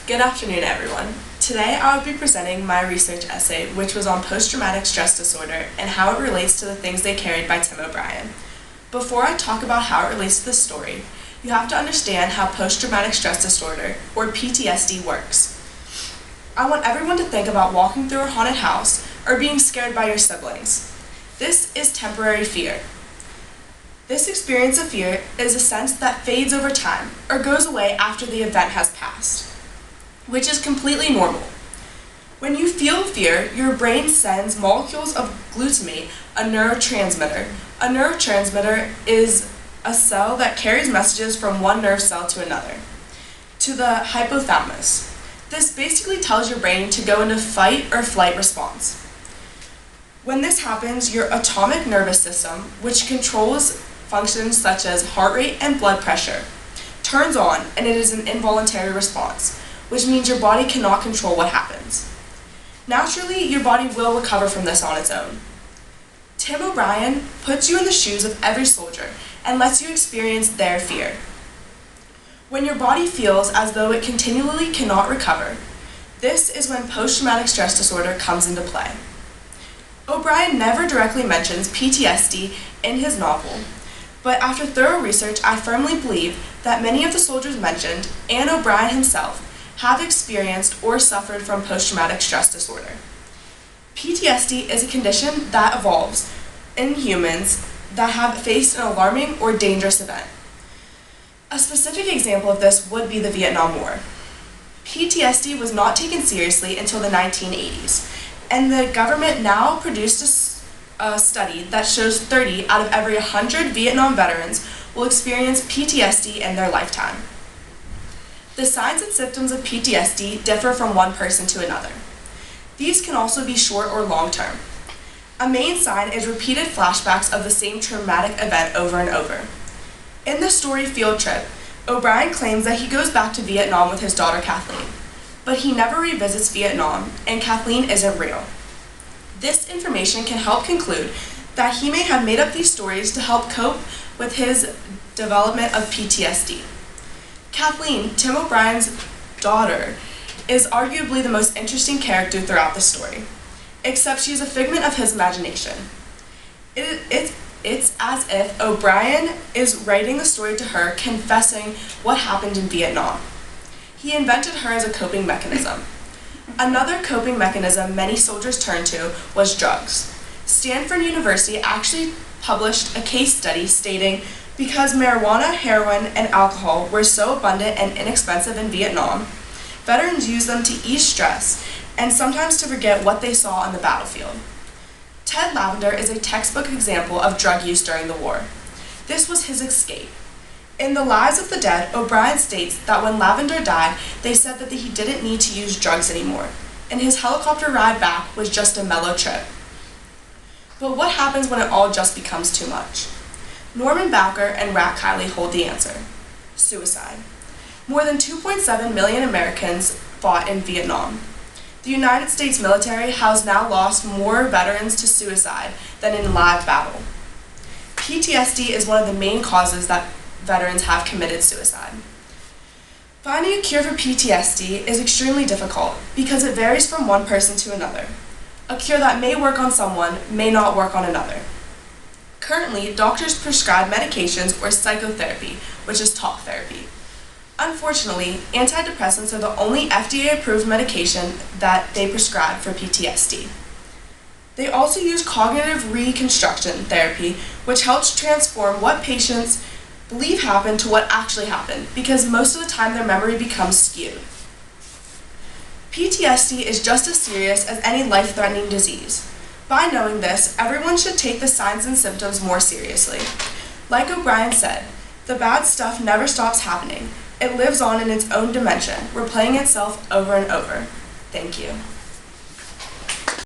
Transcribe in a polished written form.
Good afternoon, everyone. Today I will be presenting my research essay, which was on post-traumatic stress disorder and how it relates to the things they carried by Tim O'Brien. Before I talk about how it relates to this story, you have to understand how post-traumatic stress disorder, or PTSD, works. I want everyone to think about walking through a haunted house or being scared by your siblings. This is temporary fear. This experience of fear is a sense that fades over time or goes away after the event has passed, which is completely normal. When you feel fear, your brain sends molecules of glutamate, a neurotransmitter. A neurotransmitter is a cell that carries messages from one nerve cell to another, to the hypothalamus. This basically tells your brain to go into fight or flight response. When this happens, your autonomic nervous system, which controls functions such as heart rate and blood pressure, turns on, and it is an involuntary response, which means your body cannot control what happens. Naturally, your body will recover from this on its own. Tim O'Brien puts you in the shoes of every soldier and lets you experience their fear. When your body feels as though it continually cannot recover, this is when post-traumatic stress disorder comes into play. O'Brien never directly mentions PTSD in his novel, but after thorough research, I firmly believe that many of the soldiers mentioned, and O'Brien himself, have experienced or suffered from post-traumatic stress disorder. PTSD is a condition that evolves in humans that have faced an alarming or dangerous event. A specific example of this would be the Vietnam War. PTSD was not taken seriously until the 1980s, and the government now produced a study that shows 30 out of every 100 Vietnam veterans will experience PTSD in their lifetime. The signs and symptoms of PTSD differ from one person to another. These can also be short or long term. A main sign is repeated flashbacks of the same traumatic event over and over. In the story Field Trip, O'Brien claims that he goes back to Vietnam with his daughter Kathleen, but he never revisits Vietnam, and Kathleen isn't real. This information can help conclude that he may have made up these stories to help cope with his development of PTSD. Kathleen, Tim O'Brien's daughter, is arguably the most interesting character throughout the story, except she's a figment of his imagination. It's as if O'Brien is writing the story to her, confessing what happened in Vietnam. He invented her as a coping mechanism. Another coping mechanism many soldiers turned to was drugs. Stanford University actually published a case study stating because marijuana, heroin, and alcohol were so abundant and inexpensive in Vietnam, veterans used them to ease stress and sometimes to forget what they saw on the battlefield. Ted Lavender is a textbook example of drug use during the war. This was his escape. In The Lives of the Dead, O'Brien states that when Lavender died, they said that he didn't need to use drugs anymore, and his helicopter ride back was just a mellow trip. But what happens when it all just becomes too much? Norman Bowker and Rat Kiley hold the answer: suicide. More than 2.7 million Americans fought in Vietnam. The United States military has now lost more veterans to suicide than in live battle. PTSD is one of the main causes that veterans have committed suicide. Finding a cure for PTSD is extremely difficult because it varies from one person to another. A cure that may work on someone may not work on another. Currently, doctors prescribe medications or psychotherapy, which is talk therapy. Unfortunately, antidepressants are the only FDA-approved medication that they prescribe for PTSD. They also use cognitive reconstruction therapy, which helps transform what patients believe happened to what actually happened, because most of the time their memory becomes skewed. PTSD is just as serious as any life-threatening disease. By knowing this, everyone should take the signs and symptoms more seriously. Like O'Brien said, the bad stuff never stops happening. It lives on in its own dimension, replaying itself over and over. Thank you.